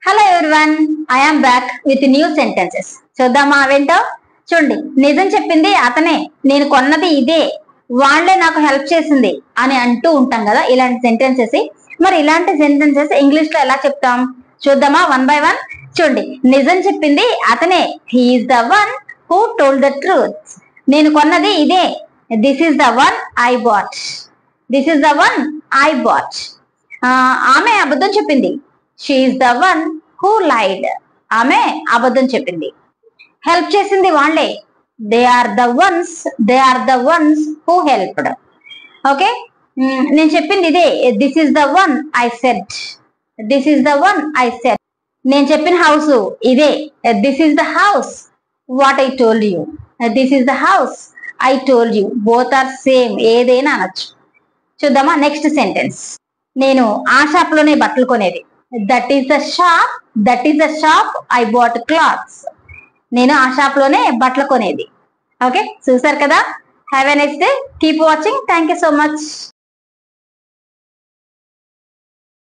Hello everyone, I am back with new sentences. చూద్దామా అవేంటో? చూడండి. నిజం చెప్పింది అతనే, నేను కొన్నది ఇదే, వాళ్ళే నాకు హెల్ప్ చేసింది అని అంటూ ఉంటాం కదా ఇలాంటి సెంటెన్సెస్. మరి ఇలాంటి సెంటెన్సెస్ ఇంగ్లీష్ లో ఎలా చెప్తాం చూద్దామా వన్ బై వన్. చూడండి. నిజం చెప్పింది అతనే, he is the one who told the truth. నేను కొన్నది ఇదే, this is the one I bought. This is the one I bought. ఆమె అబద్ధం చెప్పింది, she is the one who lied. ఆమె అబద్ధం చెప్పింది. హెల్ప్ చేసింది వాళ్ళే, they are the ones who helped. Okay. నేను చెప్పింది ఇదే, this is the one I said. This is the one I said. నేను చెప్పిన హౌస్ ఇదే, this is the house what I told you. This is the house I told you. Both are same, ఏదైనా అనొచ్చు. చూద్దామా next sentence. నేను ఆ shop లోనే బట్టలు కొనేది, that is the shop I bought clothes. నేను ఆ షాప్ లోనే బట్టలు కొనేది. ఓకే, చూసారు కదా. Have a nice day, keep watching. Thank you so much.